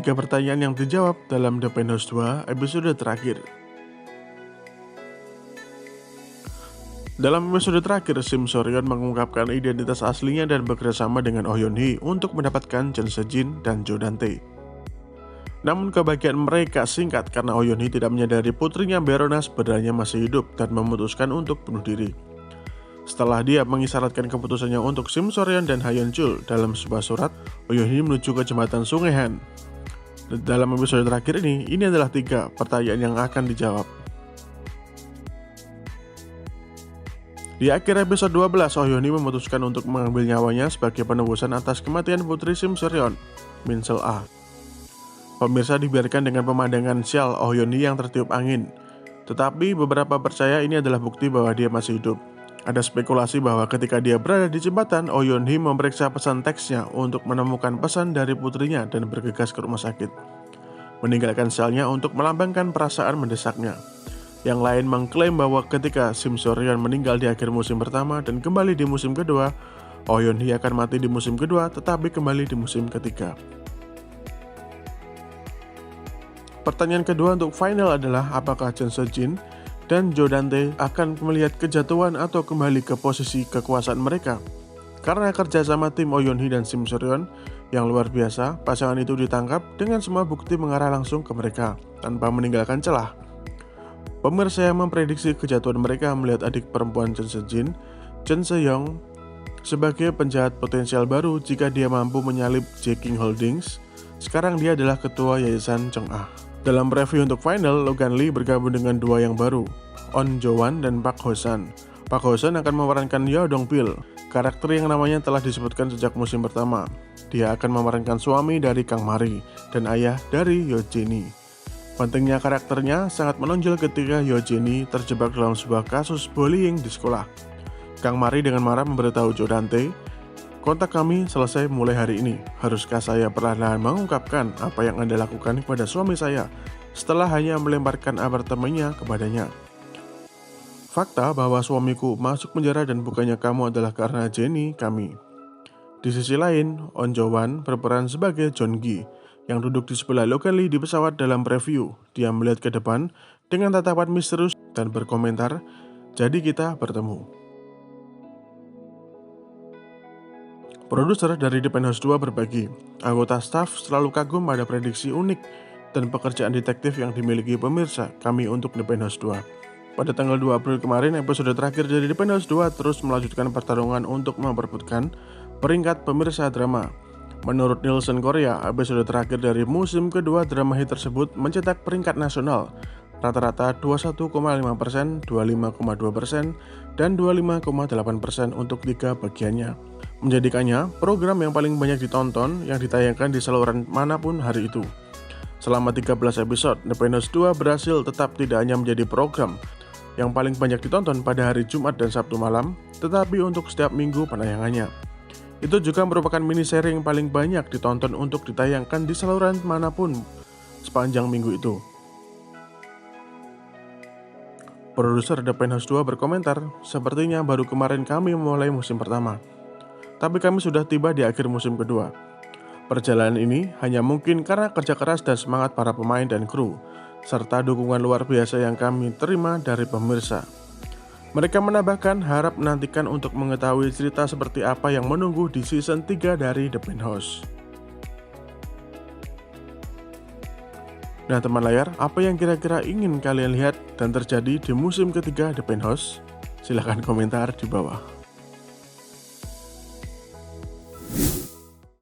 3 pertanyaan yang dijawab dalam The Penthouse 2 episode terakhir. Dalam episode terakhir, Sim So-ryun mengungkapkan identitas aslinya dan bekerjasama dengan Oh Yoon-hee untuk mendapatkan Jeon Se-jin dan Jo Dan-tae. Namun kebahagiaan mereka singkat karena Oh Yoon-hee tidak menyadari putrinya Baroness sebenarnya masih hidup dan memutuskan untuk bunuh diri. Setelah dia mengisyaratkan keputusannya untuk Sim So-ryun dan Ha Yeon-chul dalam sebuah surat, Oh Yoon-hee menuju ke jembatan Sungai Han. Dalam episode terakhir ini adalah 3 pertanyaan yang akan dijawab. Di akhir episode 12, Oh Yoon-hee memutuskan untuk mengambil nyawanya sebagai penebusan atas kematian putri Sim So-ryun, Min Seol-ah. Pemirsa dibiarkan dengan pemandangan sial Oh Yoon-hee yang tertiup angin. Tetapi beberapa percaya ini adalah bukti bahwa dia masih hidup. Ada spekulasi bahwa ketika dia berada di jembatan, Oh Yoon-hee memeriksa pesan teksnya untuk menemukan pesan dari putrinya dan bergegas ke rumah sakit, meninggalkan selnya untuk melambangkan perasaan mendesaknya. Yang lain mengklaim bahwa ketika Sim So-ryun meninggal di akhir musim pertama dan kembali di musim kedua, Oh Yoon-hee akan mati di musim kedua tetapi kembali di musim ketiga. Pertanyaan kedua untuk final adalah apakah Jeon Se-jin dan Jo Dan-tae akan melihat kejatuhan atau kembali ke posisi kekuasaan mereka. Karena kerjasama tim Oh Yoon-hee dan Sim So-ryun yang luar biasa, pasangan itu ditangkap dengan semua bukti mengarah langsung ke mereka tanpa meninggalkan celah. Pemirsa yang memprediksi kejatuhan mereka melihat adik perempuan Jeon Se-jin, Jeon Se-young, sebagai penjahat potensial baru jika dia mampu menyalip J-King Holdings. Sekarang dia adalah ketua yayasan Chang'e. Dalam preview untuk final, Logan Lee bergabung dengan 2 yang baru, On Jo-wan dan Park Ho-san. Park Ho-san akan memerankan Yeo Dong-pil, karakter yang namanya telah disebutkan sejak musim pertama. Dia akan memerankan suami dari Kang Mari dan ayah dari Yoo Jae-ni. Pentingnya karakternya sangat menonjol ketika Yoo Jae-ni terjebak dalam sebuah kasus bullying di sekolah. Kang Mari dengan marah memberitahu Jo Dan-tae, "Kontak kami selesai mulai hari ini. Haruskah saya perlahan-lahan mengungkapkan apa yang Anda lakukan kepada suami saya setelah hanya melemparkan apartemennya kepadanya? Fakta bahwa suamiku masuk penjara dan bukannya kamu adalah karena Jenny kami." Di sisi lain, On Jo-wan berperan sebagai John Gi yang duduk di sebelah Logan Lee di pesawat dalam preview. Dia melihat ke depan dengan tatapan misterius dan berkomentar, "Jadi kita bertemu." Produser dari The Penthouse 2 berbagi, anggota staf selalu kagum pada prediksi unik dan pekerjaan detektif yang dimiliki pemirsa kami untuk The Penthouse 2. Pada tanggal 2 April kemarin, episode terakhir dari The Penthouse 2 terus melanjutkan pertarungan untuk memperebutkan peringkat pemirsa drama. Menurut Nielsen Korea, episode terakhir dari musim kedua drama hit tersebut mencetak peringkat nasional rata-rata 21,5%, 25,2%, dan 25,8% untuk 3 bagiannya, menjadikannya program yang paling banyak ditonton yang ditayangkan di saluran manapun hari itu. Selama 13 episode, The Penthouse 2 berhasil tetap tidak hanya menjadi program yang paling banyak ditonton pada hari Jumat dan Sabtu malam, tetapi untuk setiap minggu penayangannya. Itu juga merupakan mini-seri yang paling banyak ditonton untuk ditayangkan di saluran manapun sepanjang minggu itu. Produser The Penthouse 2 berkomentar, "Sepertinya baru kemarin kami memulai musim pertama, tapi kami sudah tiba di akhir musim kedua. Perjalanan ini hanya mungkin karena kerja keras dan semangat para pemain dan kru, serta dukungan luar biasa yang kami terima dari pemirsa." Mereka menambahkan harap menantikan untuk mengetahui cerita seperti apa yang menunggu di season 3 dari The Penthouse. Nah teman layar, apa yang kira-kira ingin kalian lihat dan terjadi di musim ketiga The Penthouse? Silahkan komentar di bawah.